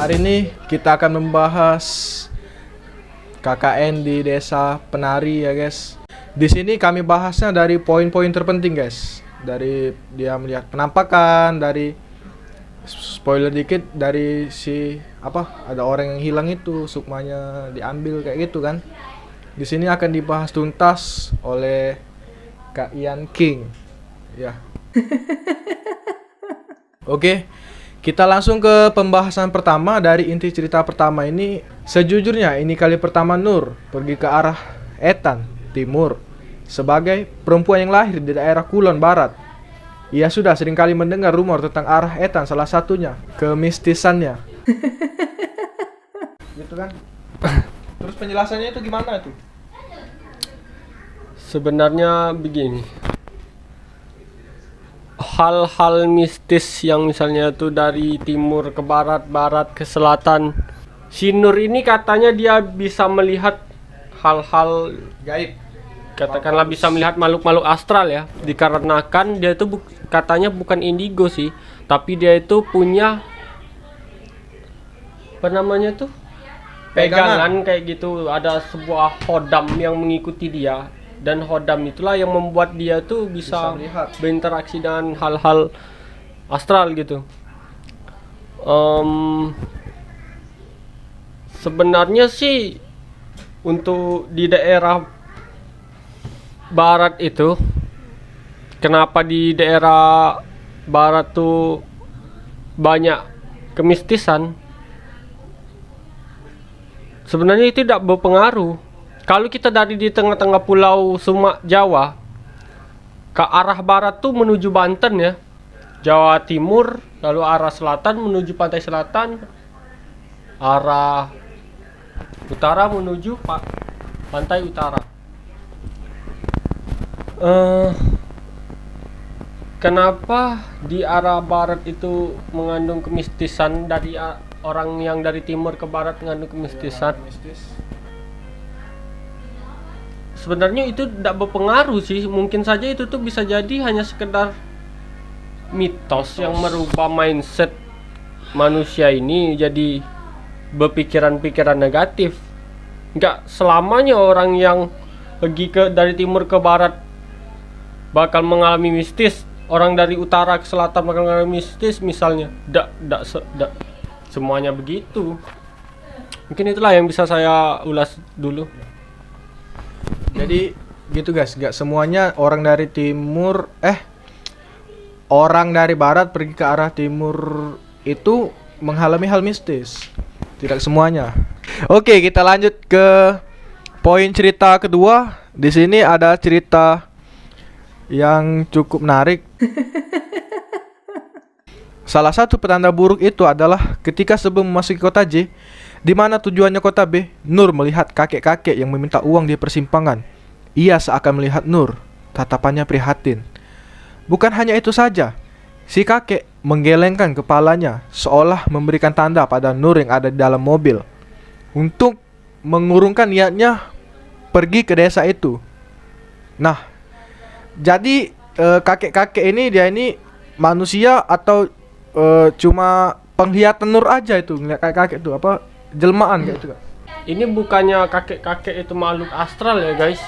Hari ini kita akan membahas KKN di Desa Penari ya guys. Di sini kami bahasnya dari poin-poin terpenting guys. Dari dia melihat penampakan, dari spoiler dikit dari ada orang yang hilang itu, sukmanya diambil kayak gitu kan. Di sini akan dibahas tuntas oleh Kak Ian King. Ya. Oke. Kita langsung ke pembahasan pertama dari inti cerita pertama ini. Sejujurnya ini kali pertama Nur pergi ke arah Etan, timur. Sebagai perempuan yang lahir di daerah Kulon Barat, ia sudah seringkali mendengar rumor tentang arah Etan, salah satunya kemistisannya. Gitu kan? Terus penjelasannya itu gimana tuh? Sebenarnya begini, hal-hal mistis yang misalnya tuh dari timur ke barat, barat ke selatan. Si Nur ini katanya dia bisa melihat hal-hal Gaib. katakanlah bisa melihat makhluk-makhluk astral ya. Dikarenakan dia itu katanya bukan indigo sih, tapi dia itu punya apa namanya tuh? Pegangan kayak gitu. Ada sebuah hodam yang mengikuti dia. Dan hodam itulah yang membuat dia tuh bisa berinteraksi dengan hal-hal astral gitu. Sebenarnya sih untuk di daerah barat itu, kenapa di daerah barat tuh banyak kemistisan? Sebenarnya itu tidak berpengaruh. Kalau kita dari di tengah-tengah pulau Sumatera Jawa ke arah barat tuh menuju Banten ya, Jawa Timur, lalu arah selatan menuju pantai selatan, arah utara menuju pantai utara. Kenapa di arah barat itu mengandung kemistisan, dari orang yang dari timur ke barat mengandung kemistisan? Sebenarnya itu tidak berpengaruh sih. Mungkin saja itu tuh bisa jadi hanya sekedar mitos yang merubah mindset manusia ini jadi berpikiran-pikiran negatif. Enggak selamanya orang yang pergi dari timur ke barat bakal mengalami mistis. Orang dari utara ke selatan bakal mengalami mistis misalnya. Tidak semuanya begitu. Mungkin itulah yang bisa saya ulas dulu. Jadi gitu guys, gak semuanya orang dari timur orang dari barat pergi ke arah timur itu mengalami hal mistis. Tidak semuanya. Oke, kita lanjut ke poin cerita kedua. Di sini ada cerita yang cukup menarik. Salah satu petanda buruk itu adalah ketika sebelum memasuki kota J, di mana tujuannya kota B, Nur melihat kakek-kakek yang meminta uang di persimpangan. Ia seakan melihat Nur, tatapannya prihatin. Bukan hanya itu saja, si kakek menggelengkan kepalanya seolah memberikan tanda pada Nur yang ada di dalam mobil untuk mengurungkan niatnya pergi ke desa itu. Nah, jadi kakek-kakek ini dia ini manusia atau cuma penglihatan Nur aja itu, ngeliat kakek-kakek itu apa jelmaan kayak itu kan? Ini bukannya kakek-kakek itu makhluk astral ya guys.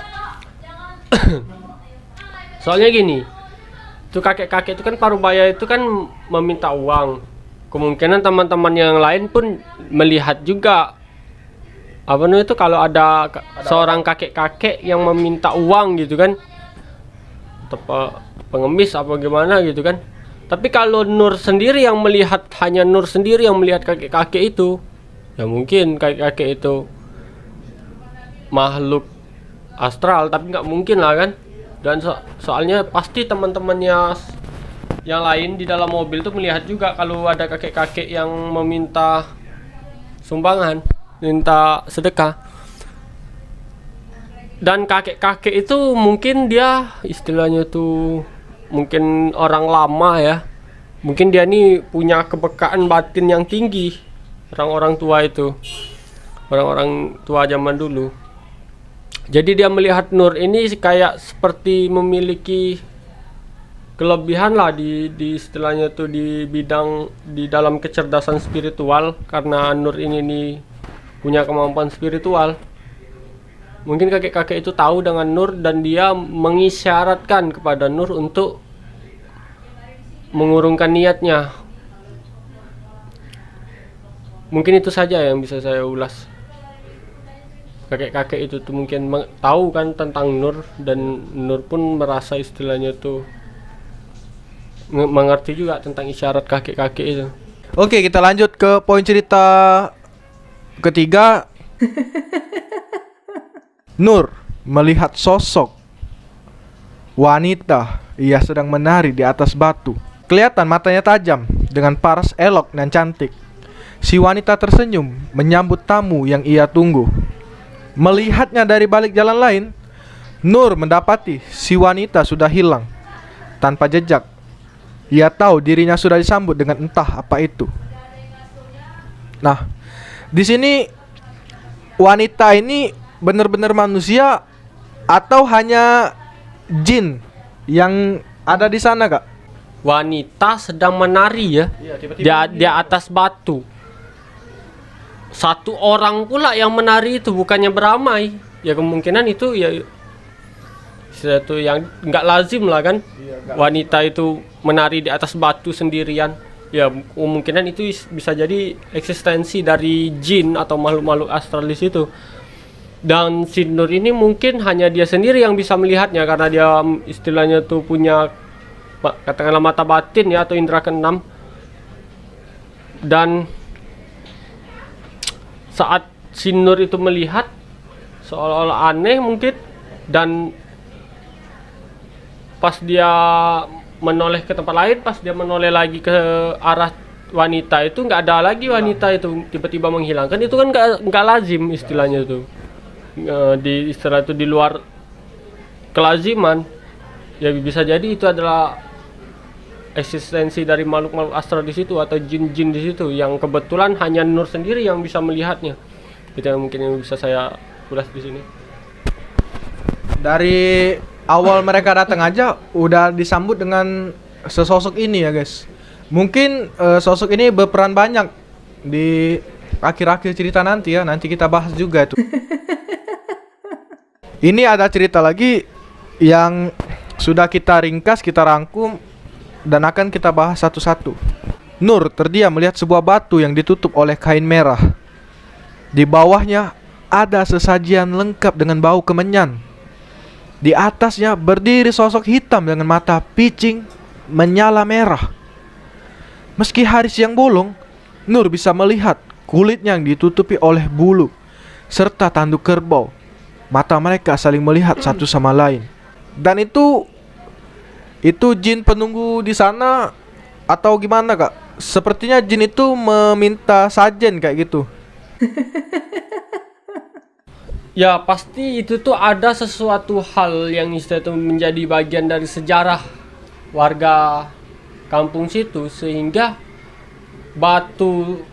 Soalnya gini, itu kakek-kakek itu kan parubaya itu kan meminta uang. Kemungkinan teman-teman yang lain pun melihat juga. Apa namanya itu kalau ada seorang kakek-kakek yang meminta uang gitu kan, atau pengemis apa gimana gitu kan. Tapi kalau Nur sendiri yang melihat, hanya Nur sendiri yang melihat kakek-kakek itu, ya mungkin kakek-kakek itu makhluk astral, tapi nggak mungkin lah kan. Dan soalnya pasti teman-temannya yang lain di dalam mobil tuh melihat juga kalau ada kakek-kakek yang meminta sumbangan, minta sedekah. Dan kakek-kakek itu mungkin dia istilahnya tuh mungkin orang lama ya. Mungkin dia nih punya kepekaan batin yang tinggi. Orang-orang tua itu, orang-orang tua zaman dulu. Jadi dia melihat Nur ini kayak seperti memiliki kelebihan lah di istilahnya tuh di bidang di dalam kecerdasan spiritual, karena Nur ini nih punya kemampuan spiritual. Mungkin kakek-kakek itu tahu dengan Nur dan dia mengisyaratkan kepada Nur untuk mengurungkan niatnya. Mungkin itu saja yang bisa saya ulas. Kakek-kakek itu tuh mungkin tahu kan tentang Nur, dan Nur pun merasa istilahnya tuh mengerti juga tentang isyarat kakek-kakek itu. Oke, kita lanjut ke poin cerita ketiga. Nur melihat sosok wanita, ia sedang menari di atas batu. Kelihatan matanya tajam dengan paras elok dan cantik. Si wanita tersenyum menyambut tamu yang ia tunggu. Melihatnya dari balik jalan lain, Nur mendapati si wanita sudah hilang tanpa jejak. Ia tahu dirinya sudah disambut dengan entah apa itu. Nah, di sini wanita ini benar-benar manusia atau hanya jin yang ada di sana, Kak? Wanita sedang menari ya, di atas batu. Satu orang pula yang menari itu, bukannya beramai. Ya kemungkinan itu ya sesuatu yang nggak lazim lah kan. Wanita itu menari di atas batu sendirian. Ya kemungkinan itu bisa jadi eksistensi dari jin atau makhluk-makhluk astral di situ. Dan si Nur ini mungkin hanya dia sendiri yang bisa melihatnya, karena dia istilahnya tuh punya katakanlah mata batin ya, atau indera keenam. Dan saat si Nur itu melihat, seolah-olah aneh mungkin, dan pas dia menoleh ke tempat lain, pas dia menoleh lagi ke arah wanita itu, nggak ada lagi wanita itu, tiba-tiba menghilang. Kan itu kan nggak lazim istilahnya itu. Di istilah itu di luar kelaziman. Ya bisa jadi itu adalah eksistensi dari makhluk-makhluk astral di situ, atau jin-jin di situ, yang kebetulan hanya Nur sendiri yang bisa melihatnya. Itu yang mungkin yang bisa saya ulas di sini. Dari awal mereka datang aja udah disambut dengan sesosok ini ya, guys. Mungkin sosok ini berperan banyak di akhir-akhir cerita nanti ya. Nanti kita bahas juga itu. Ini ada cerita lagi yang sudah kita ringkas, kita rangkum, dan akan kita bahas satu-satu. Nur terdiam melihat sebuah batu yang ditutup oleh kain merah. Di bawahnya ada sesajian lengkap dengan bau kemenyan. Di atasnya berdiri sosok hitam dengan mata picing menyala merah. Meski hari siang bolong, Nur bisa melihat kulitnya yang ditutupi oleh bulu serta tanduk kerbau. Mata mereka saling melihat satu sama lain. Dan itu jin penunggu di sana atau gimana, Kak? Sepertinya jin itu meminta sajen kayak gitu. Ya pasti itu tuh ada sesuatu hal yang itu menjadi bagian dari sejarah warga kampung situ, sehingga batu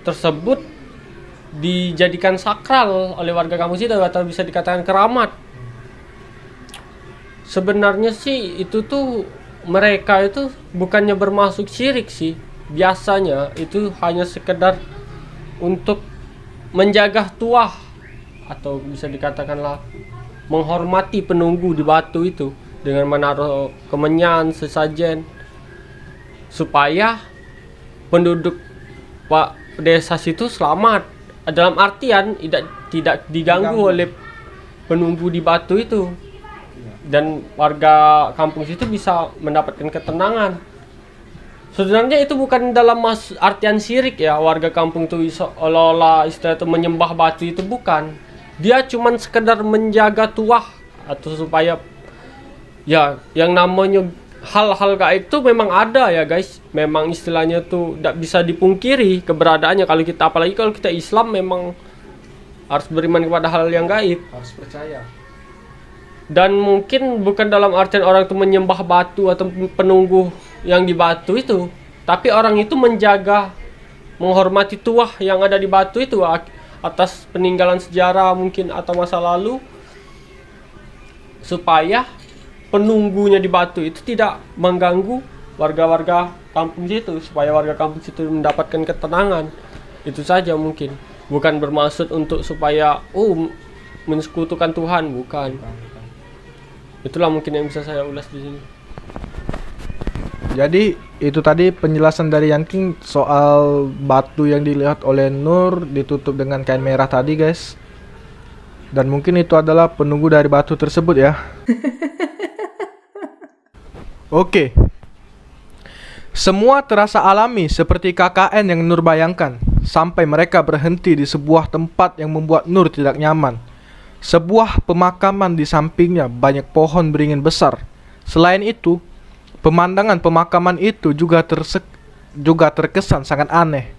tersebut dijadikan sakral oleh warga kampung situ, atau bisa dikatakan keramat. Sebenarnya sih itu tuh mereka itu bukannya bermaksud syirik sih. Biasanya itu hanya sekedar untuk menjaga tuah, atau bisa dikatakanlah menghormati penunggu di batu itu dengan menaruh kemenyan, sesajen, supaya penduduk desa situ selamat. Dalam artian tidak diganggu oleh penunggu di batu itu, dan warga kampung situ bisa mendapatkan ketenangan. Sebenarnya itu bukan dalam artian syirik ya, warga kampung itu seolah-olah istilah itu menyembah batu, itu bukan. Dia cuman sekedar menjaga tuah, atau supaya ya yang namanya hal-hal gaib itu memang ada ya guys. Memang istilahnya tuh tidak bisa dipungkiri keberadaannya. Kalau kita, apalagi kalau kita Islam, memang harus beriman kepada hal yang gaib, Harus percaya. Dan mungkin bukan dalam artian orang itu menyembah batu atau penunggu yang di batu itu, tapi orang itu menjaga, menghormati tuah yang ada di batu itu atas peninggalan sejarah mungkin atau masa lalu, supaya penunggunya di batu itu tidak mengganggu warga-warga kampung situ, supaya warga kampung situ mendapatkan ketenangan. Itu saja mungkin. Bukan bermaksud untuk supaya mensekutukan Tuhan, bukan. Itulah mungkin yang bisa saya ulas di sini. Jadi itu tadi penjelasan dari Yanking soal batu yang dilihat oleh Nur ditutup dengan kain merah tadi, guys. Dan mungkin itu adalah penunggu dari batu tersebut ya. Oke. Semua terasa alami seperti KKN yang Nur bayangkan, sampai mereka berhenti di sebuah tempat yang membuat Nur tidak nyaman. Sebuah pemakaman di sampingnya banyak pohon beringin besar. Selain itu, pemandangan pemakaman itu juga terkesan sangat aneh.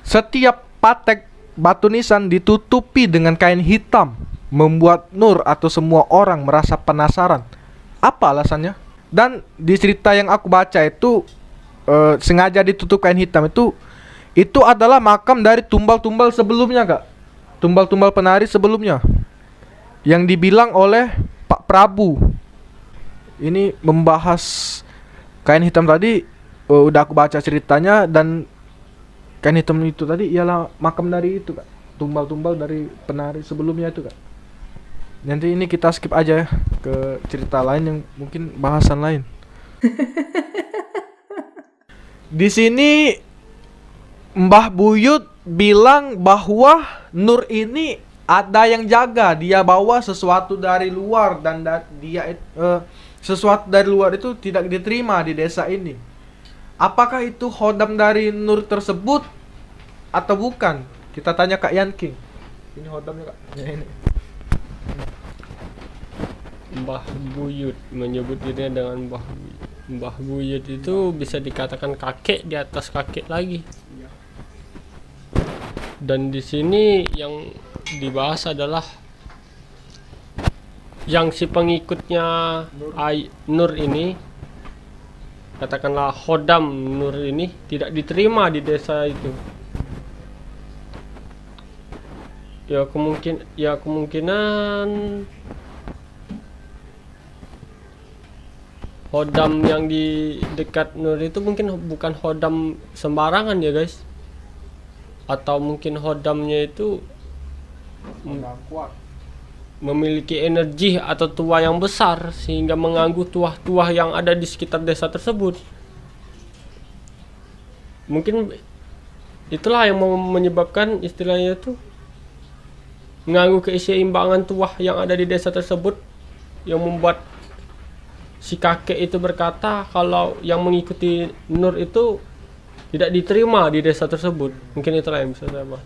Setiap patek batu nisan ditutupi dengan kain hitam, membuat Nur atau semua orang merasa penasaran. Apa alasannya? Dan di cerita yang aku baca itu sengaja ditutup kain hitam itu adalah makam dari tumbal-tumbal sebelumnya, Kak. Tumbal-tumbal penari sebelumnya yang dibilang oleh Pak Prabu. Ini membahas kain hitam tadi, udah aku baca ceritanya, dan kain hitam itu tadi ialah makam dari itu, Kak. Tumbal-tumbal dari penari sebelumnya itu, Kak. Nanti ini kita skip aja ya ke cerita lain yang mungkin bahasan lain. Di sini Mbah Buyut bilang bahwa Nur ini ada yang jaga, dia bawa sesuatu dari luar, dan sesuatu dari luar itu tidak diterima di desa ini. Apakah itu khodam dari Nur tersebut atau bukan? Kita tanya Kak Yanking. Ini khodamnya, Kak. Ya, ini. Mbah Buyut menyebut dirinya dengan Mbah Buyut. Mbah Buyut itu bisa dikatakan kakek di atas kakek lagi. Dan di sini yang dibahas adalah yang si pengikutnya Nur ini, katakanlah khodam Nur ini, tidak diterima di desa itu. Kemungkinan khodam yang di dekat Nur itu mungkin bukan khodam sembarangan ya, guys. Atau mungkin khodamnya itu memiliki energi atau tuah yang besar sehingga mengganggu tuah-tuah yang ada di sekitar desa tersebut. Mungkin itulah yang menyebabkan istilahnya itu mengganggu keseimbangan tuah yang ada di desa tersebut, yang membuat si kakek itu berkata kalau yang mengikuti Nur itu tidak diterima di desa tersebut. Mungkin itulah yang bisa saya bahas.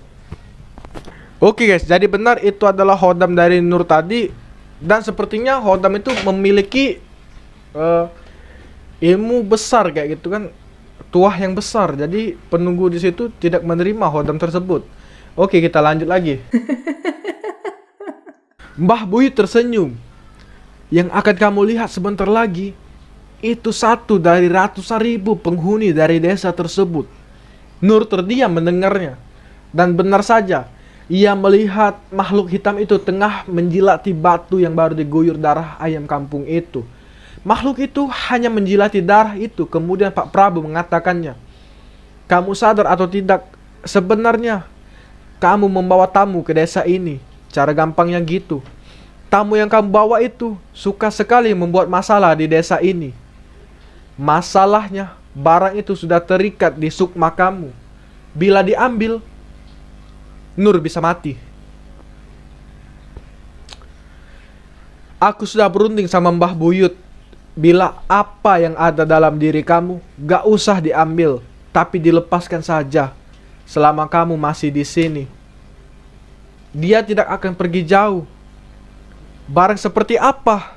Oke guys, jadi benar itu adalah khodam dari Nur tadi. Dan sepertinya khodam itu memiliki ilmu besar kayak gitu kan, tuah yang besar. Jadi penunggu di situ tidak menerima khodam tersebut. Oke, kita lanjut lagi. Mbah Buyut tersenyum. Yang akan kamu lihat sebentar lagi itu satu dari ratusan ribu penghuni dari desa tersebut. Nur terdiam mendengarnya. Dan benar saja, ia melihat makhluk hitam itu tengah menjilati batu yang baru diguyur darah ayam kampung itu. Makhluk itu hanya menjilati darah itu. Kemudian Pak Prabu mengatakannya, "Kamu sadar atau tidak, sebenarnya kamu membawa tamu ke desa ini. Cara gampangnya gitu. Tamu yang kamu bawa itu suka sekali membuat masalah di desa ini. Masalahnya, barang itu sudah terikat di sukma kamu. Bila diambil, Nur bisa mati. Aku sudah berunding sama Mbah Buyut. Bila apa yang ada dalam diri kamu gak usah diambil, tapi dilepaskan saja selama kamu masih di sini. Dia tidak akan pergi jauh." "Barang seperti apa?"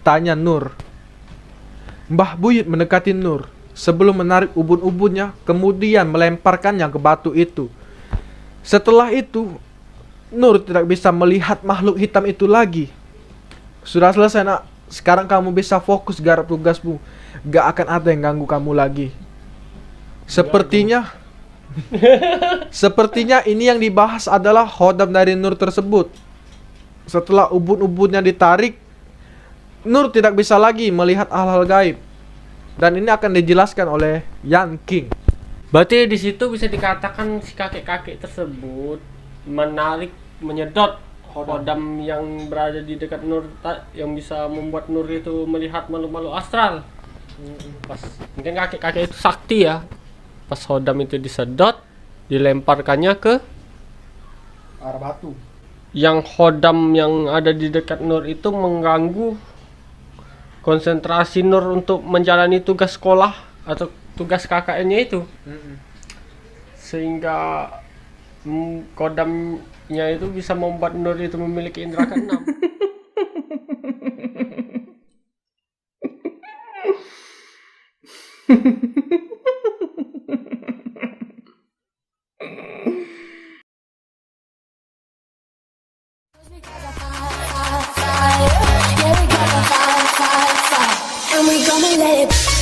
tanya Nur. Mbah Buyut mendekati Nur sebelum menarik ubun-ubunnya, kemudian melemparkannya ke batu itu. Setelah itu, Nur tidak bisa melihat makhluk hitam itu lagi. "Sudah selesai, nak. Sekarang kamu bisa fokus garap tugasmu. Gak akan ada yang ganggu kamu lagi." Sepertinya ini yang dibahas adalah khodam dari Nur tersebut. Setelah ubun-ubunnya ditarik, Nur tidak bisa lagi melihat hal-hal gaib. Dan ini akan dijelaskan oleh Yan King. Berarti di situ bisa dikatakan si kakek-kakek tersebut menyedot hodam yang berada di dekat Nur, yang bisa membuat Nur itu melihat makhluk-makhluk astral. Pas mungkin kakek-kakek itu sakti ya. Pas hodam itu disedot, dilemparkannya ke Arah batu. yang hodam yang ada di dekat Nur itu mengganggu konsentrasi Nur untuk menjalani tugas sekolah atau tugas KKN-nya itu. Sehingga kodamnya itu bisa membuat Nur itu memiliki indera keenam. Yeah, we got the fire, fire, fire, and we gonna let it.